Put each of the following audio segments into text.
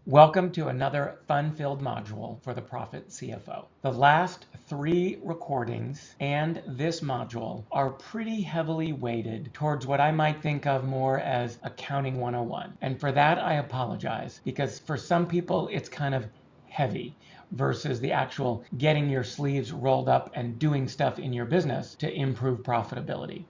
Welcome to another fun-filled module for the Profit CFO. The last 3 recordings and this module are pretty heavily weighted towards what I might think of more as Accounting 101. And for that, I apologize, because for some people, it's kind of heavy versus the actual getting your sleeves rolled up and doing stuff in your business to improve profitability.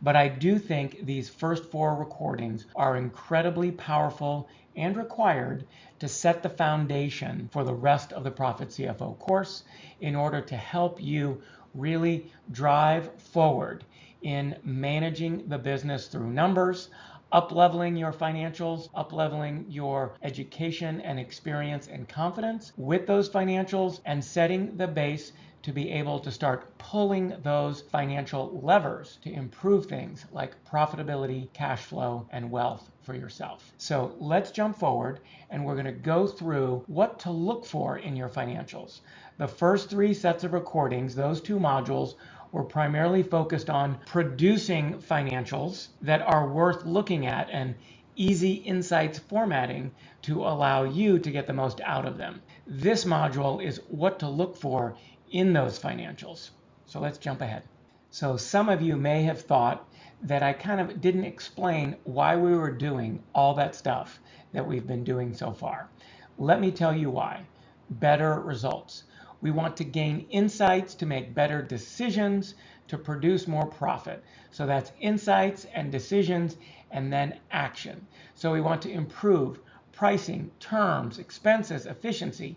But I do think these first 4 recordings are incredibly powerful and required to set the foundation for the rest of the Profit CFO course in order to help you really drive forward in managing the business through numbers, up-leveling your financials, up-leveling your education and experience and confidence with those financials, and setting the base to be able to start pulling those financial levers to improve things like profitability, cash flow, and wealth for yourself. So let's jump forward and we're going to go through what to look for in your financials. The first 3 sets of recordings, those 2 modules, were primarily focused on producing financials that are worth looking at and easy insights formatting to allow you to get the most out of them. This module is what to look for in those financials. So let's jump ahead. So some of you may have thought that I kind of didn't explain why we were doing all that stuff that we've been doing so far. Let me tell you why. Better results. We want to gain insights to make better decisions to produce more profit. So that's insights and decisions and then action. So we want to improve pricing, terms, expenses, efficiency.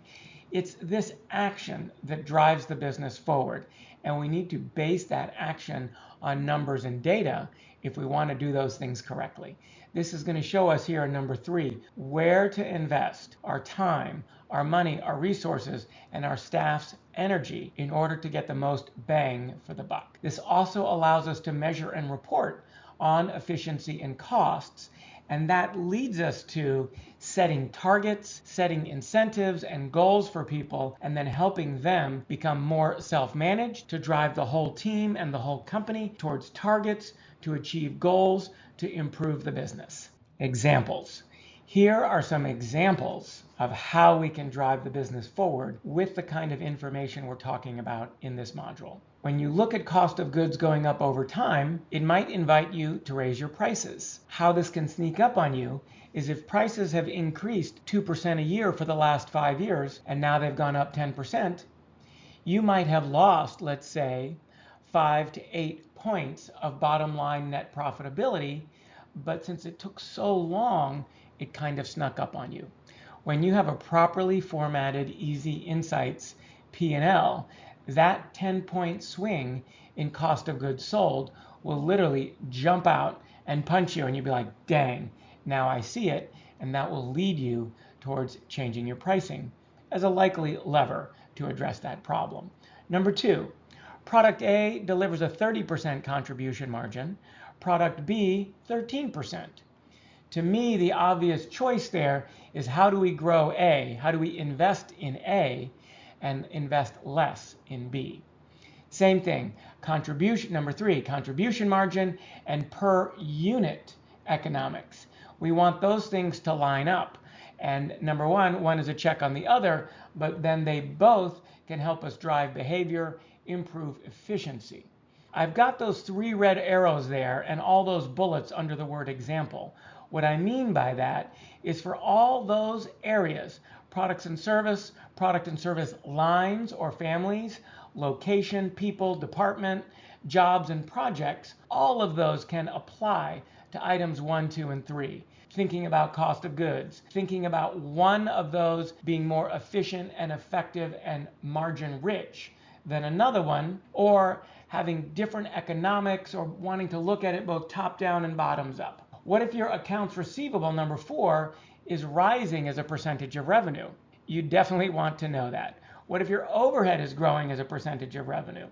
It's this action that drives the business forward, and we need to base that action on numbers and data if we want to do those things correctly. This is going to show us here in number 3 where to invest our time, our money, our resources, and our staff's energy in order to get the most bang for the buck. This also allows us to measure and report on efficiency and costs, and that leads us to setting targets, setting incentives and goals for people, and then helping them become more self-managed to drive the whole team and the whole company towards targets, to achieve goals, to improve the business. Examples. Here are some examples of how we can drive the business forward with the kind of information we're talking about in this module. When you look at cost of goods going up over time, it might invite you to raise your prices. How this can sneak up on you is if prices have increased 2% a year for the last 5 years and now they've gone up 10%, you might have lost, let's say, 5 to 8 points of bottom line net profitability, but since it took so long, it kind of snuck up on you. When you have a properly formatted Easy Insights P&L, that 10-point swing in cost of goods sold will literally jump out and punch you, and you'll be like, dang, now I see it, and that will lead you towards changing your pricing as a likely lever to address that problem. Number 2, product A delivers a 30% contribution margin, product B 13%. To me, the obvious choice there is how do we grow A? How do we invest in A and invest less in B? Same thing, number 3, contribution margin and per unit economics. We want those things to line up. And number 1 is a check on the other, but then they both can help us drive behavior, improve efficiency. I've got those 3 red arrows there and all those bullets under the word example. What I mean by that is for all those areas, product and service lines or families, location, people, department, jobs, and projects, all of those can apply to items 1, 2, and 3. Thinking about cost of goods, thinking about one of those being more efficient and effective and margin rich than another one, or having different economics or wanting to look at it both top down and bottoms up. What if your accounts receivable, number 4, is rising as a percentage of revenue? You definitely want to know that. What if your overhead is growing as a percentage of revenue?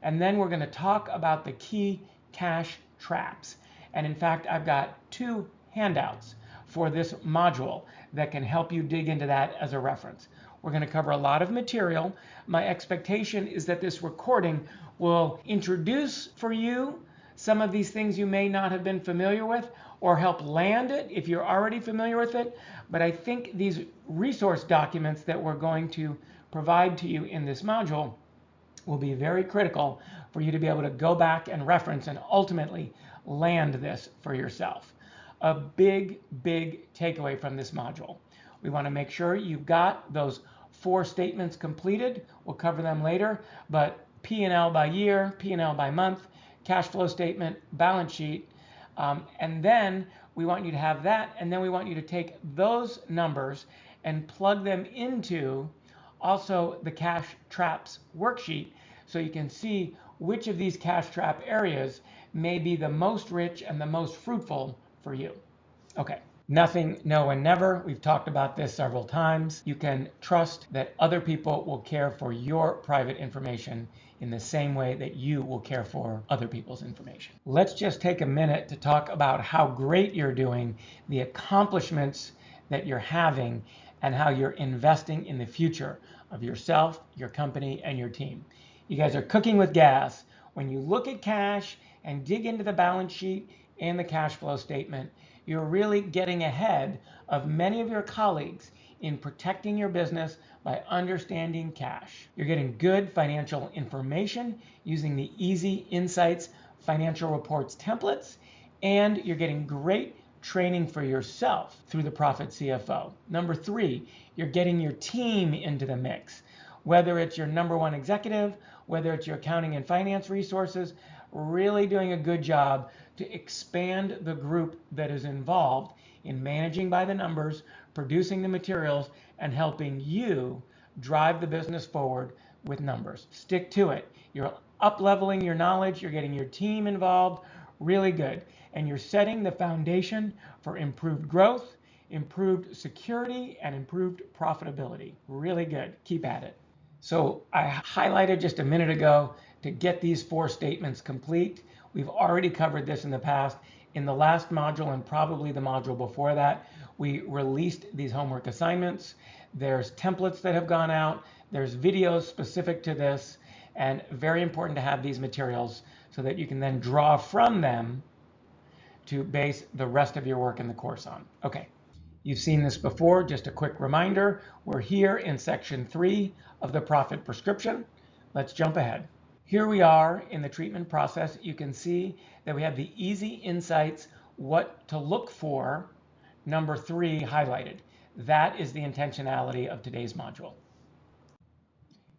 And then we're going to talk about the key cash traps. And in fact, I've got 2 handouts for this module that can help you dig into that as a reference. We're going to cover a lot of material. My expectation is that this recording will introduce for you some of these things you may not have been familiar with, or help land it if you're already familiar with it. But I think these resource documents that we're going to provide to you in this module will be very critical for you to be able to go back and reference and ultimately land this for yourself. A big, big takeaway from this module. We want to make sure you've got those 4 statements completed. We'll cover them later, but P&L by year, P&L by month, cash flow statement, balance sheet, and then we want you to have that, and then we want you to take those numbers and plug them into also the cash traps worksheet so you can see which of these cash trap areas may be the most rich and the most fruitful for you. Okay. Nothing, no, and never. We've talked about this several times. You can trust that other people will care for your private information in the same way that you will care for other people's information. Let's just take a minute to talk about how great you're doing, the accomplishments that you're having, and how you're investing in the future of yourself, your company, and your team. You guys are cooking with gas. When you look at cash and dig into the balance sheet and the cash flow statement, you're really getting ahead of many of your colleagues in protecting your business by understanding cash. You're getting good financial information using the Easy Insights financial reports templates, and you're getting great training for yourself through the Profit CFO. Number 3, you're getting your team into the mix. Whether it's your number 1 executive, whether it's your accounting and finance resources, really doing a good job to expand the group that is involved in managing by the numbers, producing the materials, and helping you drive the business forward with numbers. Stick to it. You're up-leveling your knowledge, you're getting your team involved, really good. And you're setting the foundation for improved growth, improved security, and improved profitability. Really good. Keep at it. So I highlighted just a minute ago to get these 4 statements complete. We've already covered this in the past. In the last module and probably the module before that, we released these homework assignments. There's templates that have gone out. There's videos specific to this, and very important to have these materials so that you can then draw from them to base the rest of your work in the course on. Okay, you've seen this before. Just a quick reminder, we're here in section 3 of the Profit Prescription. Let's jump ahead. Here we are in the treatment process. You can see that we have the Easy Insights, what to look for, number 3 highlighted. That is the intentionality of today's module.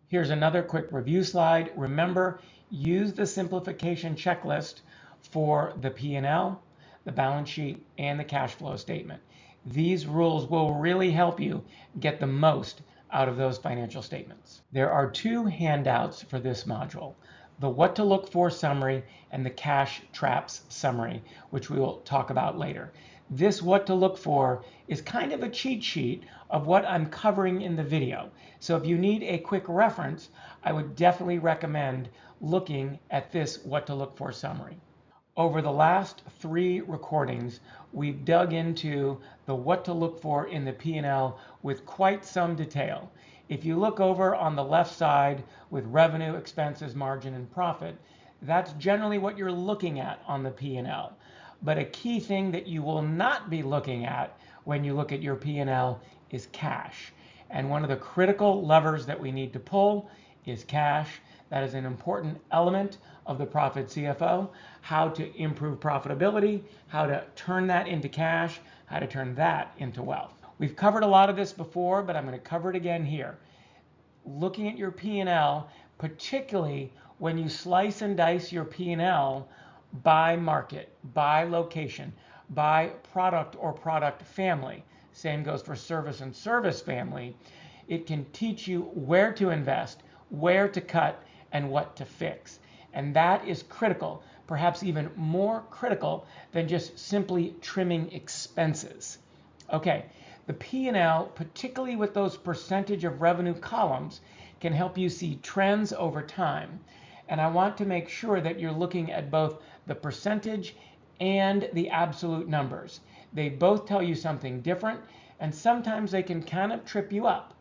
Here's another quick review slide. Remember, use the simplification checklist for the P&L, the balance sheet, and the cash flow statement. These rules will really help you get the most out of those financial statements. There are 2 handouts for this module, the What to Look For summary and the Cash Traps summary, which we will talk about later. This What to Look For is kind of a cheat sheet of what I'm covering in the video. So if you need a quick reference, I would definitely recommend looking at this What to Look For summary. Over the last 3 recordings, we've dug into the what to look for in the P&L with quite some detail. If you look over on the left side with revenue, expenses, margin, and profit, that's generally what you're looking at on the P&L. But a key thing that you will not be looking at when you look at your P&L is cash. And one of the critical levers that we need to pull is cash. That is an important element of the Profit CFO, how to improve profitability, how to turn that into cash, how to turn that into wealth. We've covered a lot of this before, but I'm going to cover it again here. Looking at your P&L, particularly when you slice and dice your P&L by market, by location, by product or product family, same goes for service and service family, it can teach you where to invest, where to cut, and what to fix. And that is critical, perhaps even more critical than just simply trimming expenses. Okay, the P&L, particularly with those percentage of revenue columns, can help you see trends over time. And I want to make sure that you're looking at both the percentage and the absolute numbers. They both tell you something different, and sometimes they can kind of trip you up.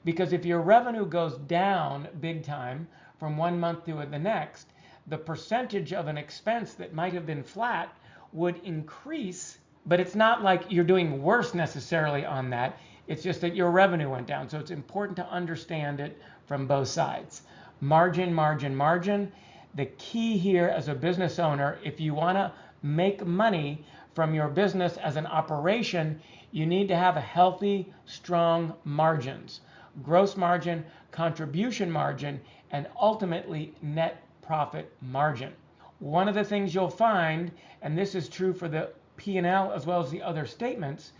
Because if your revenue goes down big time from one month to the next, the percentage of an expense that might have been flat would increase but it's not like you're doing worse necessarily on that. It's just that your revenue went down. So it's important to understand it from both sides. Margin, margin, margin. The key here as a business owner, if you want to make money from your business as an operation, you need to have a healthy, strong margins. Gross margin, contribution margin, and ultimately net profit margin. One of the things you'll find, and this is true for the P&L as well as the other statements,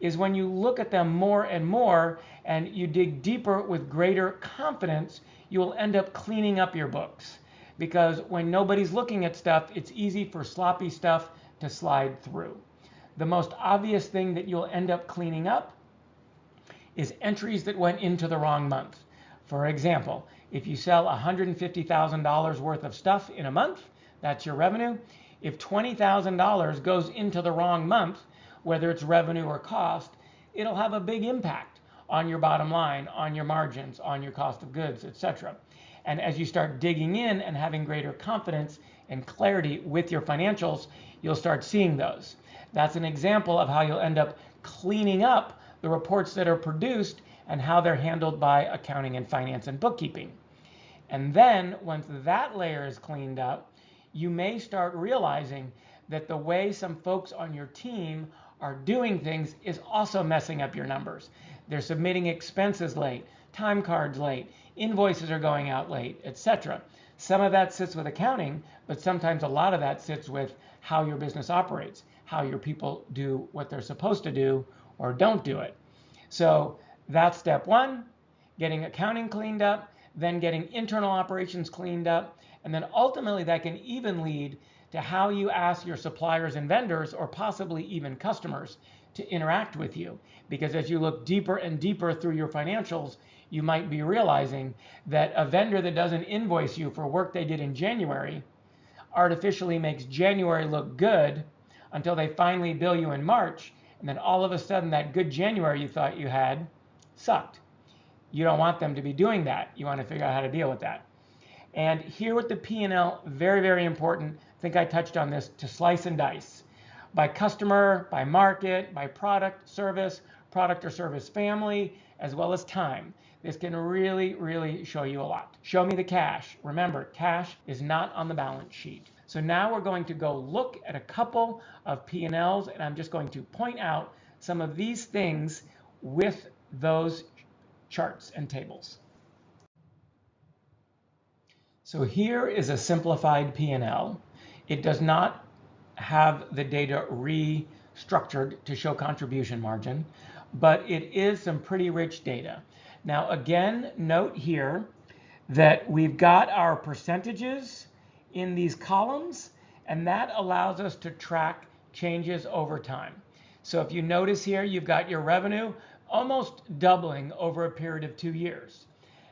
is when you look at them more and more and you dig deeper with greater confidence, you will end up cleaning up your books. Because when nobody's looking at stuff, it's easy for sloppy stuff to slide through. The most obvious thing that you'll end up cleaning up is entries that went into the wrong month. For example, if you sell $150,000 worth of stuff in a month, that's your revenue. If $20,000 goes into the wrong month, whether it's revenue or cost, it'll have a big impact on your bottom line, on your margins, on your cost of goods, etc. And as you start digging in and having greater confidence and clarity with your financials, you'll start seeing those. That's an example of how you'll end up cleaning up the reports that are produced and how they're handled by accounting and finance and bookkeeping. And then once that layer is cleaned up, you may start realizing that the way some folks on your team are doing things is also messing up your numbers. They're submitting expenses late, time cards late, invoices are going out late, etc. Some of that sits with accounting, but sometimes a lot of that sits with how your business operates, how your people do what they're supposed to do or don't do it. So that's step one, getting accounting cleaned up, then getting internal operations cleaned up, and then ultimately that can even lead to how you ask your suppliers and vendors, or possibly even customers, to interact with you. Because as you look deeper and deeper through your financials, you might be realizing that a vendor that doesn't invoice you for work they did in January artificially makes January look good until they finally bill you in March, and then all of a sudden that good January you thought you had sucked. You don't want them to be doing that. You want to figure out how to deal with that. And here with the P&L, very, very important, I think I touched on this, to slice and dice. By customer, by market, by product, service, product or service family, as well as time. This can really, really show you a lot. Show me the cash. Remember, cash is not on the balance sheet. So now we're going to go look at a couple of P&Ls, and I'm just going to point out some of these things with those charts and tables. So here is a simplified P&L. It does not have the data restructured to show contribution margin, but it is some pretty rich data. Now again, note here that we've got our percentages in these columns, and that allows us to track changes over time. So if you notice here, you've got your revenue almost doubling over a period of 2 years.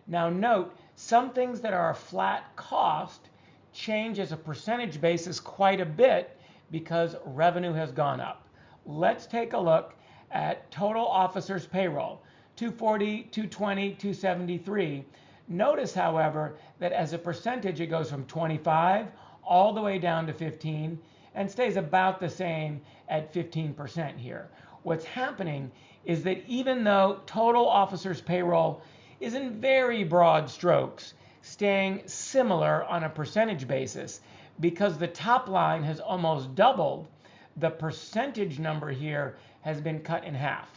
Now note, some things that are a flat cost change as a percentage basis quite a bit because revenue has gone up. Let's take a look at total officers payroll, 240, 220, 273. Notice, however, that as a percentage it goes from 25 all the way down to 15 and stays about the same at 15% here. What's happening is that even though total officers payroll is in very broad strokes staying similar on a percentage basis, because the top line has almost doubled, the percentage number here has been cut in half.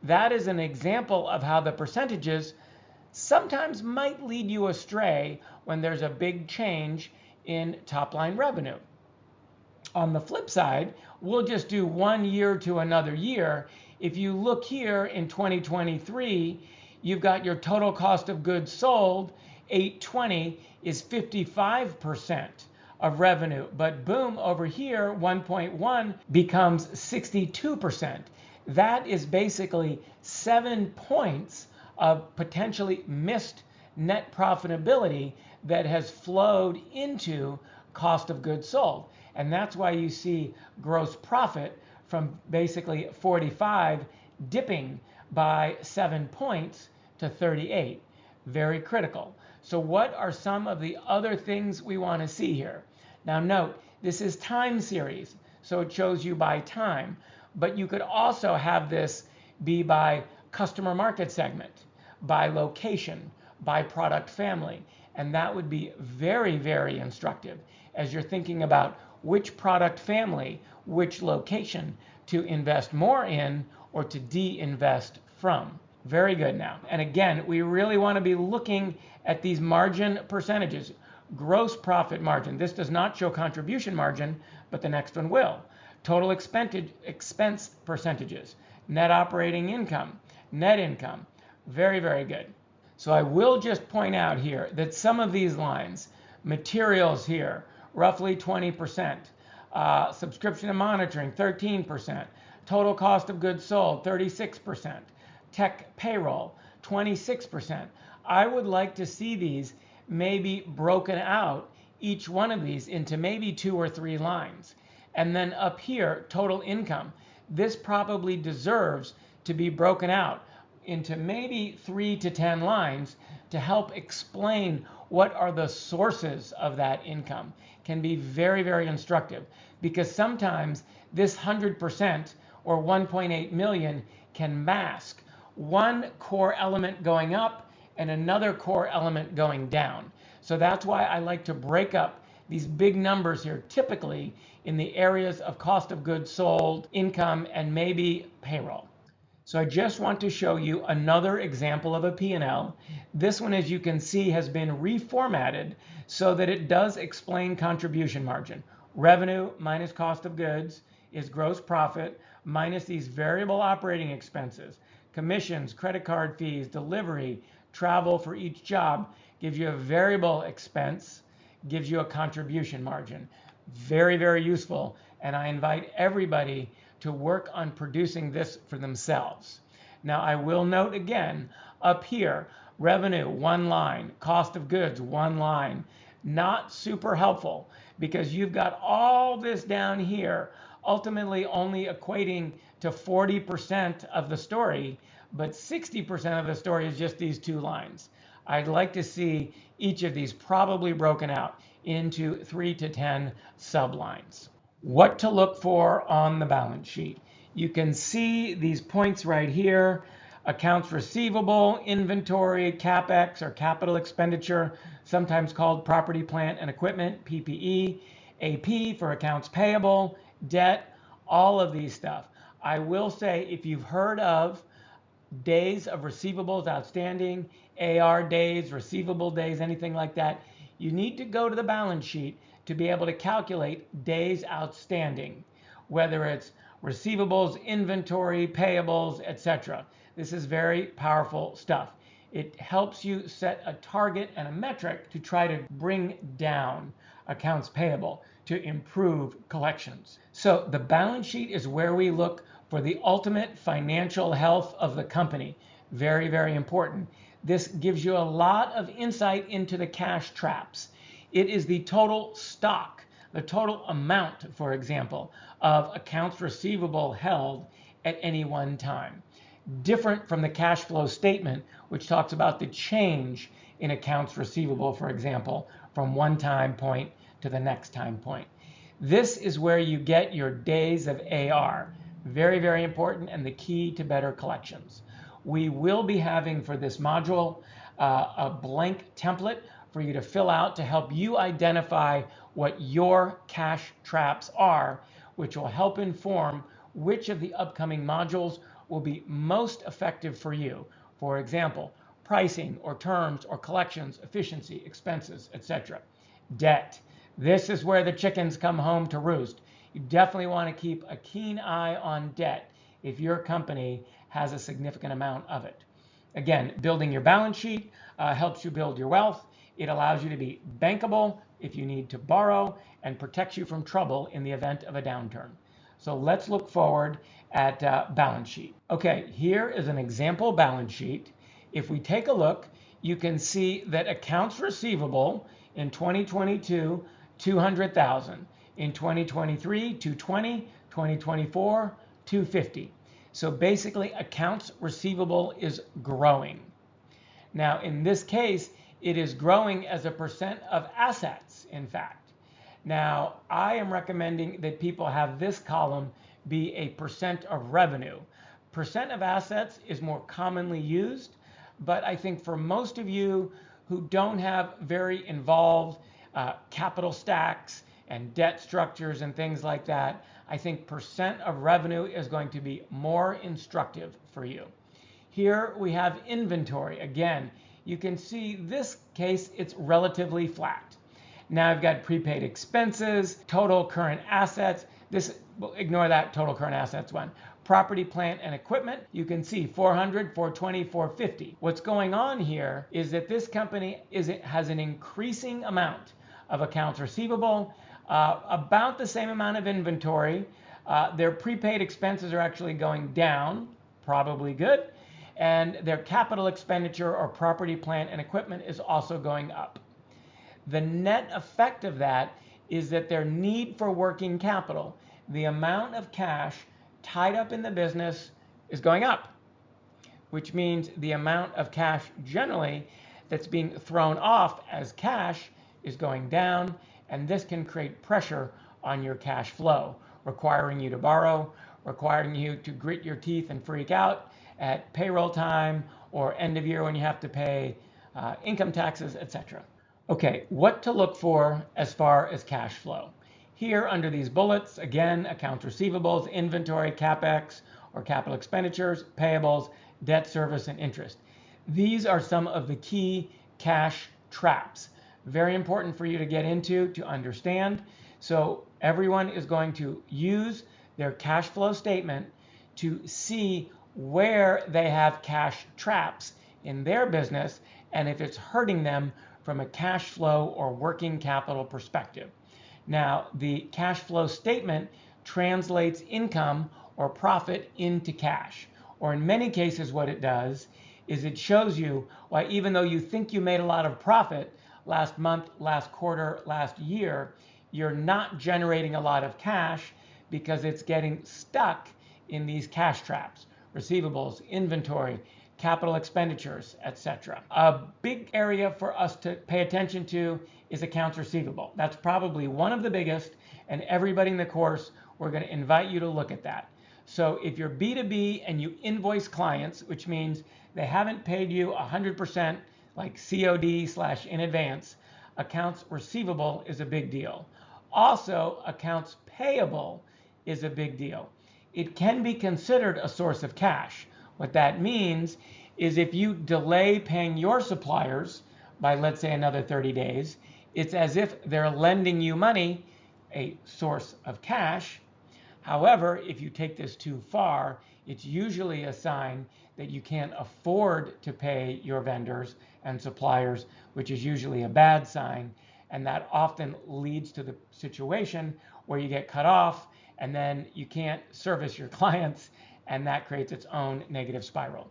That is an example of how the percentages sometimes might lead you astray when there's a big change in top line revenue. On the flip side, we'll just do 1 year to another year. If you look here in 2023, you've got your total cost of goods sold, 820 is 55% of revenue. But boom, over here, 1.1 becomes 62%. That is basically 7 points of potentially missed net profitability that has flowed into cost of goods sold. And that's why you see gross profit from basically 45 dipping by 7 points to 38. Very critical. So what are some of the other things we want to see here? Now note, this is time series, so it shows you by time. But you could also have this be by customer market segment, by location, by product family. And that would be very, very instructive as you're thinking about which product family, which location to invest more in or to de-invest from. Very good now. And again, we really want to be looking at these margin percentages. Gross profit margin. This does not show contribution margin, but the next one will. Total expense percentages. Net operating income. Net income. Very, very good. So I will just point out here that some of these lines, materials here, roughly 20%. Subscription and monitoring, 13%. Total cost of goods sold, 36%. Tech payroll, 26%. I would like to see these maybe broken out, each one of these into maybe 2 or 3 lines. And then up here, total income. This probably deserves to be broken out into maybe 3 to 10 lines to help explain what are the sources of that income. Can be very, very instructive, because sometimes this 100% or 1.8 million can mask one core element going up and another core element going down. So that's why I like to break up these big numbers here, typically in the areas of cost of goods sold, income, and maybe payroll. So I just want to show you another example of a P&L. This one, as you can see, has been reformatted so that it does explain contribution margin. Revenue minus cost of goods is gross profit minus these variable operating expenses. Commissions, credit card fees, delivery, travel for each job gives you a variable expense, gives you a contribution margin. Very, very useful. And I invite everybody to work on producing this for themselves. Now, I will note again, up here, revenue, 1 line, cost of goods, 1 line. Not super helpful, because you've got all this down here, ultimately only equating to 40% of the story, but 60% of the story is just these 2 lines. I'd like to see each of these probably broken out into 3 to 10 sublines. What to look for on the balance sheet. You can see these points right here: accounts receivable, inventory, CapEx or capital expenditure, sometimes called property, plant, and equipment, PPE, AP for accounts payable, debt, all of these stuff. I will say, if you've heard of days of receivables outstanding, AR days, receivable days, anything like that, you need to go to the balance sheet to be able to calculate days outstanding, whether it's receivables, inventory, payables, etc. This is very powerful stuff. It helps you set a target and a metric to try to bring down accounts payable to improve collections. So the balance sheet is where we look for the ultimate financial health of the company. Very, very important. This gives you a lot of insight into the cash traps. It is the total stock, the total amount, for example, of accounts receivable held at any one time. Different from the cash flow statement, which talks about the change in accounts receivable, for example, from one time point to the next time point. This is where you get your days of AR. Very, very important, and the key to better collections. We will be having for this module a blank template for you to fill out to help you identify what your cash traps are, which will help inform which of the upcoming modules will be most effective for you. For example, pricing or terms or collections, efficiency, expenses, etc. Debt. This is where the chickens come home to roost. You definitely want to keep a keen eye on debt if your company has a significant amount of it. Again, building your balance sheet helps you build your wealth. It allows you to be bankable if you need to borrow, and protects you from trouble in the event of a downturn. So let's look forward at balance sheet. Okay, here is an example balance sheet. If we take a look, you can see that accounts receivable in 2022, 200,000. In 2023, 220, 2024, 250. So basically, accounts receivable is growing. Now, in this case, it is growing as a percent of assets, in fact. Now, I am recommending that people have this column be a percent of revenue. Percent of assets is more commonly used, but I think for most of you who don't have very involved capital stacks and debt structures and things like that, I think percent of revenue is going to be more instructive for you. Here we have inventory. Again, you can see this case, it's relatively flat. Now I've got prepaid expenses, total current assets. This, well, ignore that total current assets one. Property, plant, and equipment, you can see 400, 420, 450. What's going on here is that this company has an increasing amount of accounts receivable, about the same amount of inventory. Their prepaid expenses are actually going down, probably good. And their capital expenditure or property, plant, and equipment is also going up. The net effect of that is that their need for working capital, the amount of cash tied up in the business, is going up, which means the amount of cash generally that's being thrown off as cash is going down, and this can create pressure on your cash flow, requiring you to borrow, requiring you to grit your teeth and freak out at payroll time or end of year when you have to pay income taxes, etc. Okay, what to look for as far as cash flow. Here under these bullets, again, accounts receivables, inventory, CapEx or capital expenditures, payables, debt service, and interest. These are some of the key cash traps. Very important for you to get into, to understand. So everyone is going to use their cash flow statement to see where they have cash traps in their business and if it's hurting them from a cash flow or working capital perspective. Now, the cash flow statement translates income or profit into cash, or in many cases what it does is it shows you why even though you think you made a lot of profit last month, last quarter, last year, you're not generating a lot of cash because it's getting stuck in these cash traps. Receivables, inventory, capital expenditures, etc. A big area for us to pay attention to is accounts receivable. That's probably one of the biggest, and everybody in the course, we're going to invite you to look at that. So if you're B2B and you invoice clients, which means they haven't paid you 100% like COD/in advance, accounts receivable is a big deal. Also, accounts payable is a big deal. It can be considered a source of cash. What that means is if you delay paying your suppliers by, let's say, another 30 days, it's as if they're lending you money, a source of cash. However, if you take this too far, it's usually a sign that you can't afford to pay your vendors and suppliers, which is usually a bad sign. And that often leads to the situation where you get cut off and then you can't service your clients, and that creates its own negative spiral.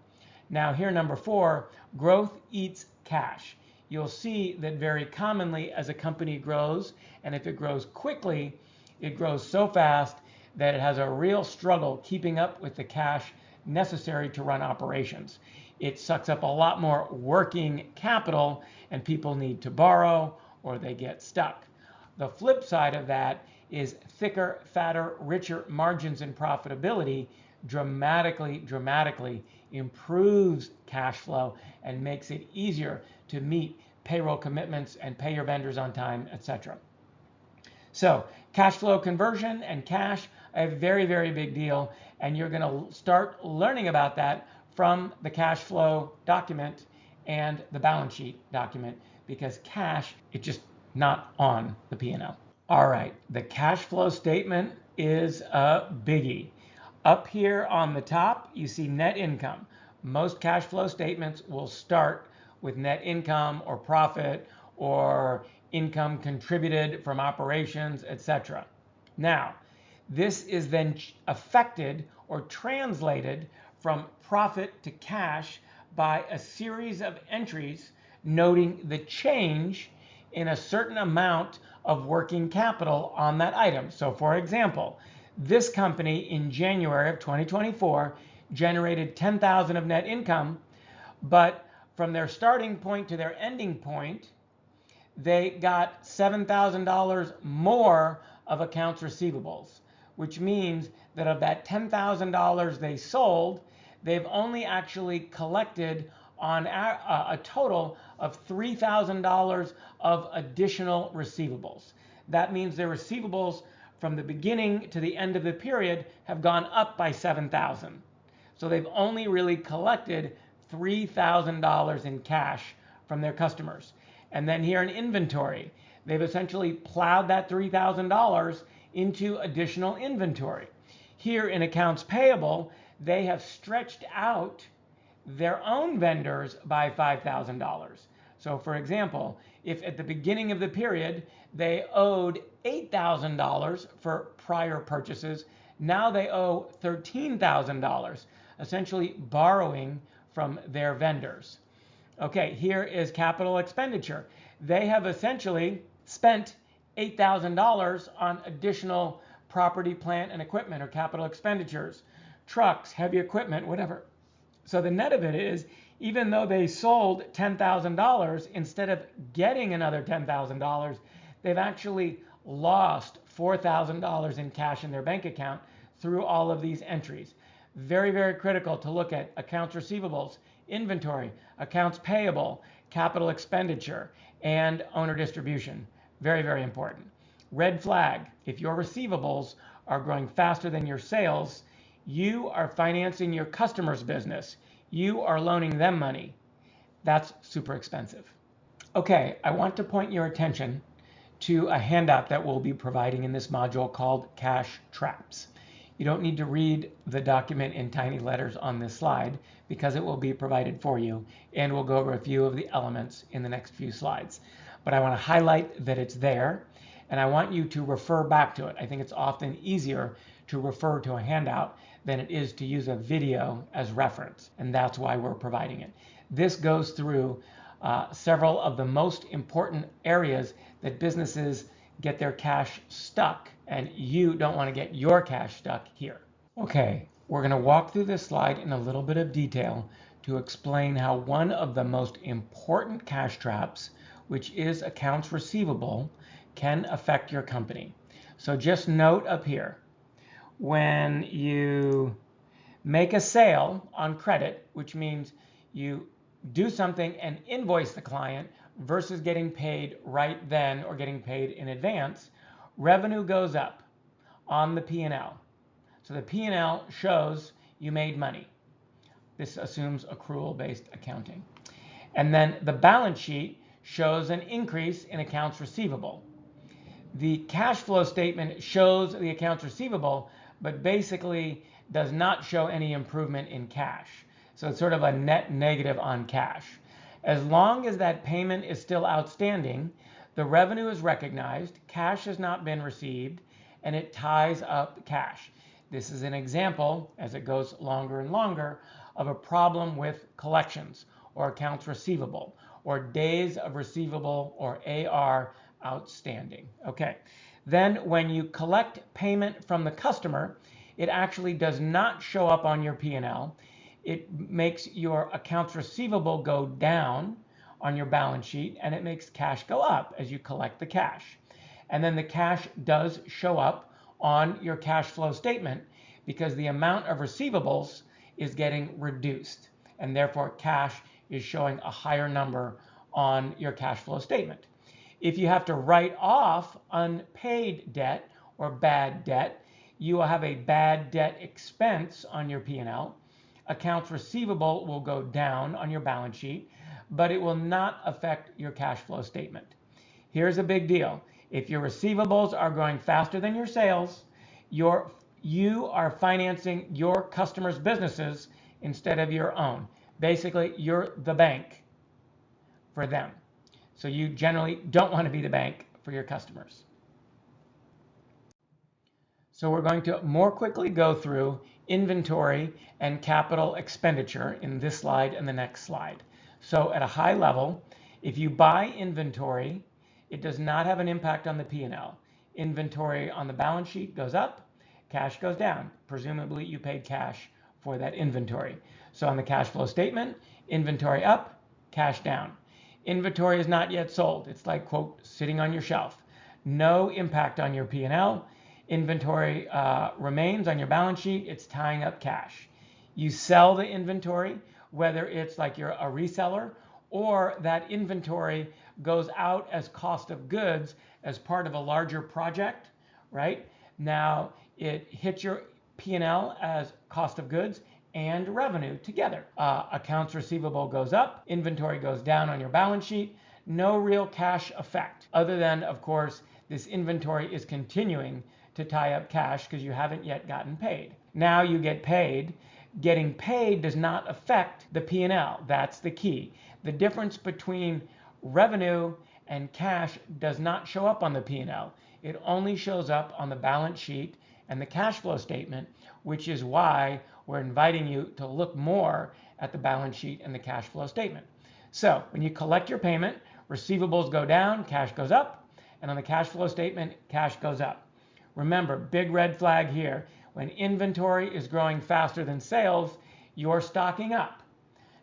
Now here, number 4, growth eats cash. You'll see that very commonly as a company grows, and if it grows quickly, it grows so fast that it has a real struggle keeping up with the cash necessary to run operations. It sucks up a lot more working capital, and people need to borrow or they get stuck. The flip side of that is thicker, fatter, richer margins and profitability dramatically improves cash flow and makes it easier to meet payroll commitments and pay your vendors on time, etc. So cash flow conversion and cash, a very, very big deal, and you're going to start learning about that from the cash flow document and the balance sheet document, because cash, it's just not on the P&L. All right, the cash flow statement is a biggie. Up here on the top, you see net income. Most cash flow statements will start with net income or profit or income contributed from operations, etc. Now, this is then affected or translated from profit to cash by a series of entries noting the change in a certain amount of working capital on that item. So for example, this company in January of 2024 generated $10,000 of net income, but from their starting point to their ending point, they got $7,000 more of accounts receivables, which means that of that $10,000 they sold, they've only actually collected on a total of $3,000 of additional receivables. That means their receivables from the beginning to the end of the period have gone up by $7,000. So they've only really collected $3,000 in cash from their customers. And then here in inventory, they've essentially plowed that $3,000 into additional inventory. Here in accounts payable, they have stretched out their own vendors by $5,000. So for example, if at the beginning of the period they owed $8,000 for prior purchases, now they owe $13,000, essentially borrowing from their vendors. Okay, here is capital expenditure. They have essentially spent $8,000 on additional property, plant, and equipment, or capital expenditures, trucks, heavy equipment, whatever. So the net of it is, even though they sold $10,000, instead of getting another $10,000, they've actually lost $4,000 in cash in their bank account through all of these entries. Very, very critical to look at accounts receivables, inventory, accounts payable, capital expenditure, and owner distribution. Very, very important. Red flag: if your receivables are growing faster than your sales, you are financing your customer's business. You are loaning them money. That's super expensive. Okay, I want to point your attention to a handout that we'll be providing in this module called Cash Traps. You don't need to read the document in tiny letters on this slide because it will be provided for you, and we'll go over a few of the elements in the next few slides. But I want to highlight that it's there, and I want you to refer back to it. I think it's often easier to refer to a handout than it is to use a video as reference, and that's why we're providing it. This goes through several of the most important areas that businesses get their cash stuck, and you don't want to get your cash stuck here. Okay, we're going to walk through this slide in a little bit of detail to explain how one of the most important cash traps, which is accounts receivable, can affect your company. So just note up here, when you make a sale on credit, which means you do something and invoice the client versus getting paid right then or getting paid in advance, revenue goes up on the P&L. So the P&L shows you made money. This assumes accrual-based accounting. And then the balance sheet shows an increase in accounts receivable. The cash flow statement shows the accounts receivable, but basically does not show any improvement in cash. So it's sort of a net negative on cash. As long as that payment is still outstanding, the revenue is recognized, cash has not been received, and it ties up cash. This is an example, as it goes longer and longer, of a problem with collections or accounts receivable or days of receivable or AR outstanding. Okay. Then when you collect payment from the customer, it actually does not show up on your P&L. It makes your accounts receivable go down on your balance sheet, and it makes cash go up as you collect the cash. And then the cash does show up on your cash flow statement because the amount of receivables is getting reduced, and therefore cash is showing a higher number on your cash flow statement. If you have to write off unpaid debt or bad debt, you will have a bad debt expense on your P&L. Accounts receivable will go down on your balance sheet, but it will not affect your cash flow statement. Here's a big deal. If your receivables are growing faster than your sales, you are financing your customers' businesses instead of your own. Basically, you're the bank for them. So you generally don't want to be the bank for your customers. So we're going to more quickly go through inventory and capital expenditure in this slide and the next slide. So at a high level, if you buy inventory, it does not have an impact on the P&L. Inventory on the balance sheet goes up, cash goes down. Presumably you paid cash for that inventory. So on the cash flow statement, inventory up, cash down. Inventory is not yet sold. It's like, quote, sitting on your shelf. No impact on your P&L. Inventory remains on your balance sheet. It's tying up cash. You sell the inventory, whether it's like you're a reseller or that inventory goes out as cost of goods as part of a larger project, right? Now it hits your P&L as cost of goods and revenue together. Accounts receivable goes up, inventory goes down on your balance sheet. No real cash effect, other than, of course, this inventory is continuing to tie up cash because you haven't yet gotten paid. Now you get paid. Getting paid does not affect the P&L. That's the key. The difference between revenue and cash does not show up on the P&L. It only shows up on the balance sheet and the cash flow statement, which is why we're inviting you to look more at the balance sheet and the cash flow statement. So when you collect your payment, receivables go down, cash goes up, and on the cash flow statement, cash goes up. Remember, big red flag here. When inventory is growing faster than sales, you're stocking up.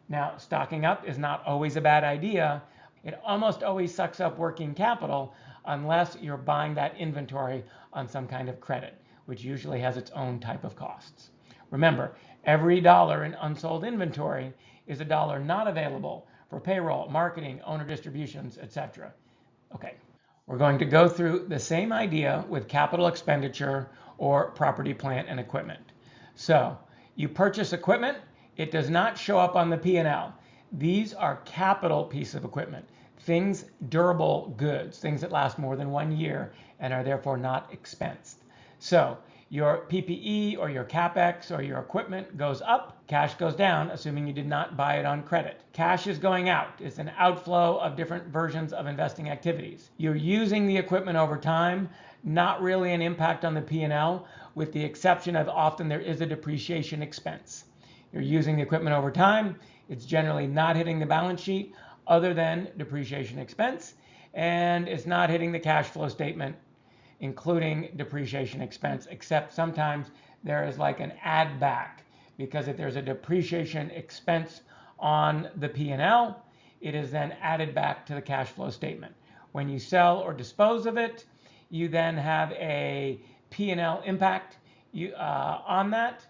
Now, stocking up is not always a bad idea. It almost always sucks up working capital unless you're buying that inventory on some kind of credit, which usually has its own type of costs. Remember, every dollar in unsold inventory is a dollar not available for payroll, marketing, owner distributions, etc. Okay, we're going to go through the same idea with capital expenditure or property, plant, and equipment. So you purchase equipment, it does not show up on the P&L. These are capital pieces of equipment, things, durable goods, things that last more than 1 year and are therefore not expensed. So your PPE or your CapEx or your equipment goes up, cash goes down, assuming you did not buy it on credit. Cash is going out. It's an outflow of different versions of investing activities. You're using the equipment over time, not really an impact on the P&L, with the exception of often there is a depreciation expense. You're using the equipment over time. It's generally not hitting the balance sheet other than depreciation expense, and it's not hitting the cash flow statement, including depreciation expense, except sometimes there is like an add back, because if there's a depreciation expense on the P&L, it is then added back to the cash flow statement. When you sell or dispose of it, you then have a P&L impact on that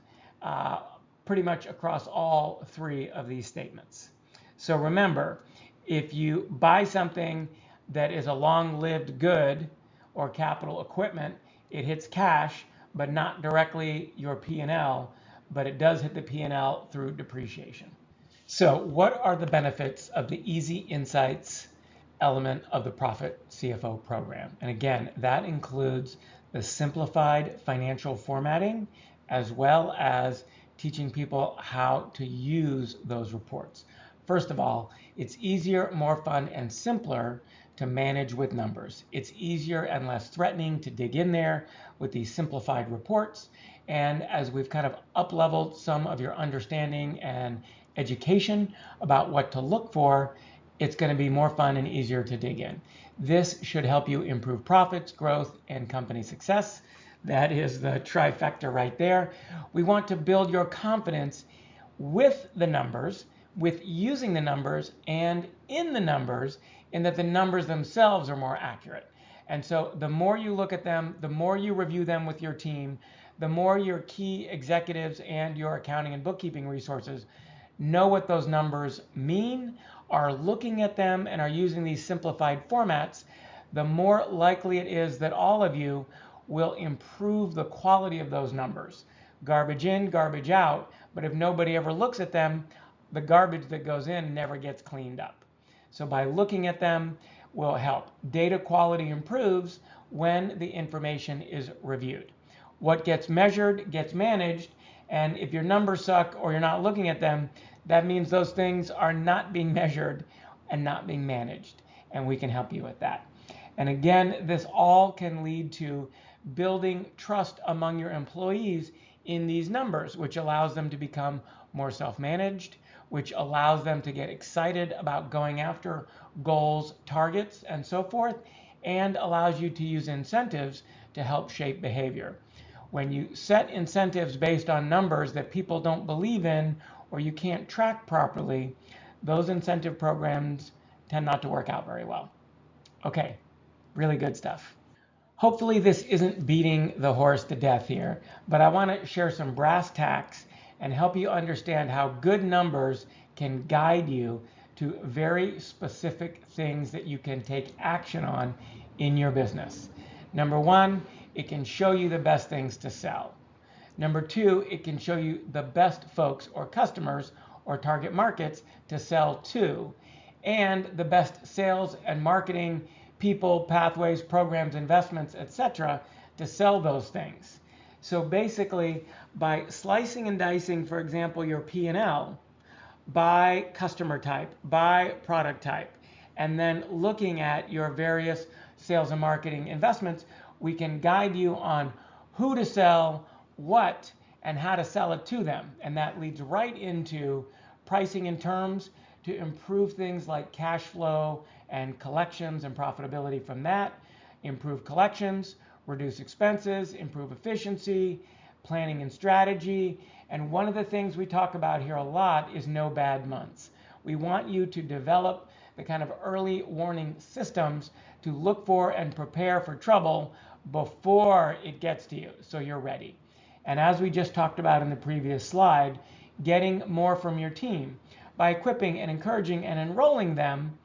pretty much across all three of these statements. So remember, if you buy something that is a long-lived good or capital equipment, it hits cash, but not directly your P&L, but it does hit the P&L through depreciation. So what are the benefits of the Easy Insights element of the Profit CFO program? And again, that includes the simplified financial formatting, as well as teaching people how to use those reports. First of all, it's easier, more fun, and simpler to manage with numbers. It's easier and less threatening to dig in there with these simplified reports. And as we've kind of up-leveled some of your understanding and education about what to look for, it's going to be more fun and easier to dig in. This should help you improve profits, growth, and company success. That is the trifecta right there. We want to build your confidence with the numbers, with using the numbers, and in the numbers, in that the numbers themselves are more accurate. And so the more you look at them, the more you review them with your team, the more your key executives and your accounting and bookkeeping resources know what those numbers mean, are looking at them, and are using these simplified formats, the more likely it is that all of you will improve the quality of those numbers. Garbage in, garbage out, but if nobody ever looks at them, the garbage that goes in never gets cleaned up. So by looking at them will help. Data quality improves when the information is reviewed. What gets measured gets managed, and if your numbers suck or you're not looking at them, that means those things are not being measured and not being managed, and we can help you with that. And again, this all can lead to building trust among your employees in these numbers, which allows them to become more self-managed, which allows them to get excited about going after goals, targets, and so forth, and allows you to use incentives to help shape behavior. When you set incentives based on numbers that people don't believe in or you can't track properly, those incentive programs tend not to work out very well. Okay, really good stuff. Hopefully this isn't beating the horse to death here, but I want to share some brass tacks and help you understand how good numbers can guide you to very specific things that you can take action on in your business. Number one, it can show you the best things to sell. Number two, it can show you the best folks or customers or target markets to sell to, and the best sales and marketing people, pathways, programs, investments, etc., to sell those things. So basically, by slicing and dicing, for example, your P&L by customer type, by product type, and then looking at your various sales and marketing investments, we can guide you on who to sell, what, and how to sell it to them. And that leads right into pricing and terms to improve things like cash flow and collections and profitability from that, improve collections, reduce expenses, improve efficiency, planning and strategy. And one of the things we talk about here a lot is no bad months. We want you to develop the kind of early warning systems to look for and prepare for trouble before it gets to you, so you're ready. And as we just talked about in the previous slide, getting more from your team by equipping and encouraging and enrolling them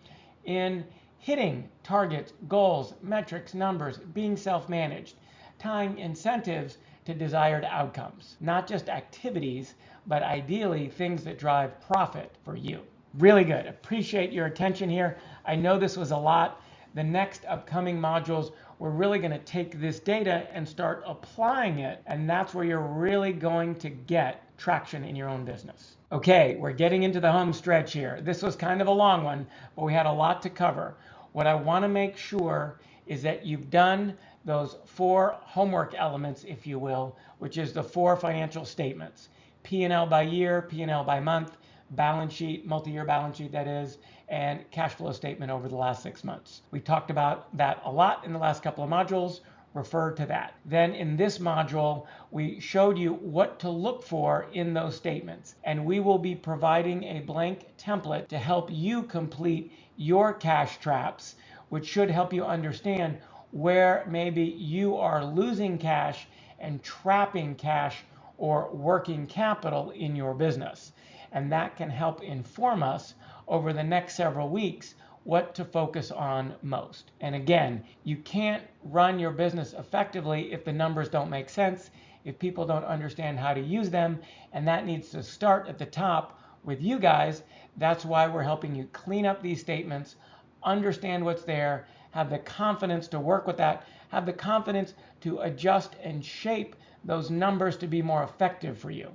in hitting targets, goals, metrics, numbers, being self-managed, tying incentives to desired outcomes, not just activities, but ideally things that drive profit for you. Really good. Appreciate your attention here. I know this was a lot. The next upcoming modules, we're really going to take this data and start applying it, and that's where you're really going to get traction in your own business. Okay, we're getting into the home stretch here. This was kind of a long one, but we had a lot to cover. What I want to make sure is that you've done those 4 homework elements, if you will, which is the 4 financial statements: P&L by year, P&L by month, balance sheet, multi-year balance sheet that is, and cash flow statement over the last 6 months. We talked about that a lot in the last couple of modules. Refer to that. Then in this module, we showed you what to look for in those statements, and we will be providing a blank template to help you complete your cash traps, which should help you understand where maybe you are losing cash and trapping cash or working capital in your business. And that can help inform us over the next several weeks what to focus on most. And again, you can't run your business effectively if the numbers don't make sense, if people don't understand how to use them, and that needs to start at the top with you guys. That's why we're helping you clean up these statements, understand what's there, have the confidence to work with that, have the confidence to adjust and shape those numbers to be more effective for you.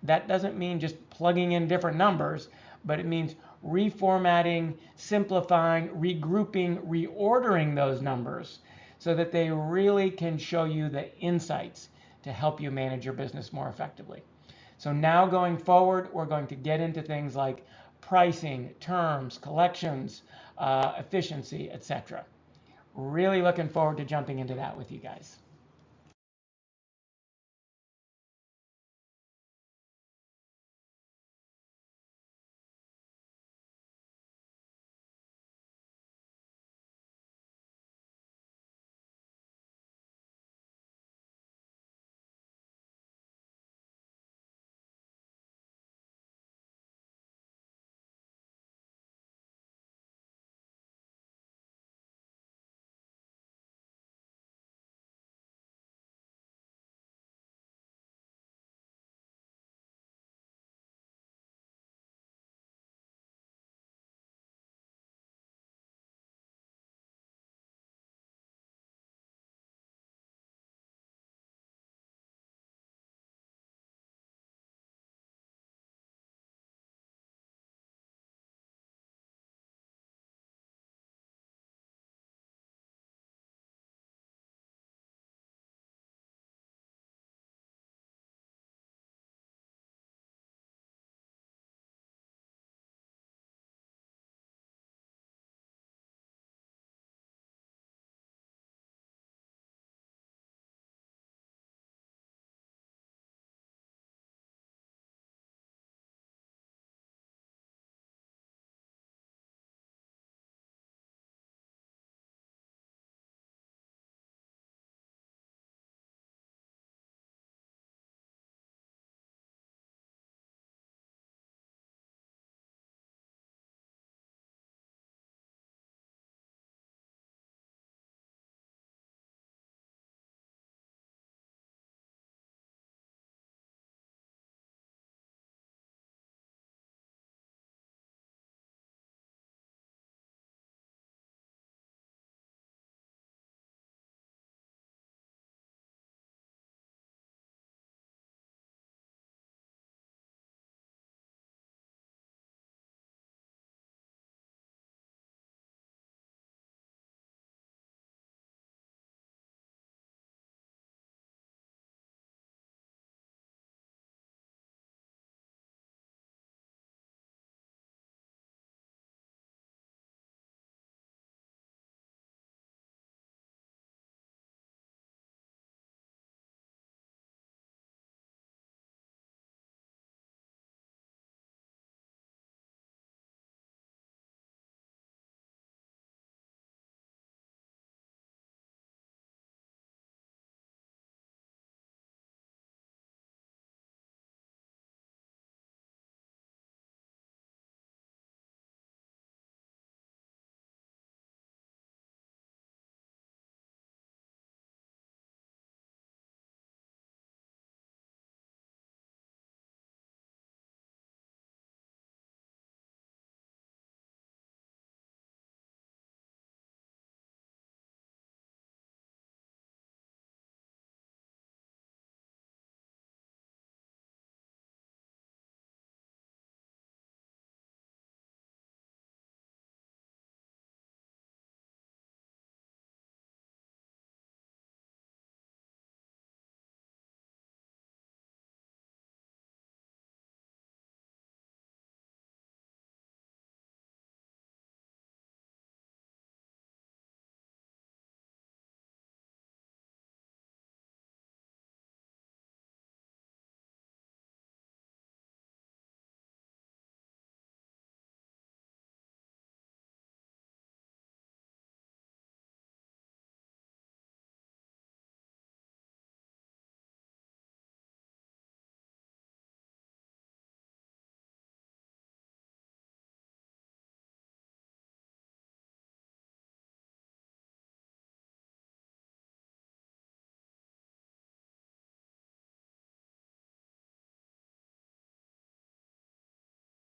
That doesn't mean just plugging in different numbers, but it means reformatting, simplifying, regrouping, reordering those numbers so that they really can show you the insights to help you manage your business more effectively. So now going forward, we're going to get into things like pricing, terms, collections, efficiency, etc. Really looking forward to jumping into that with you guys.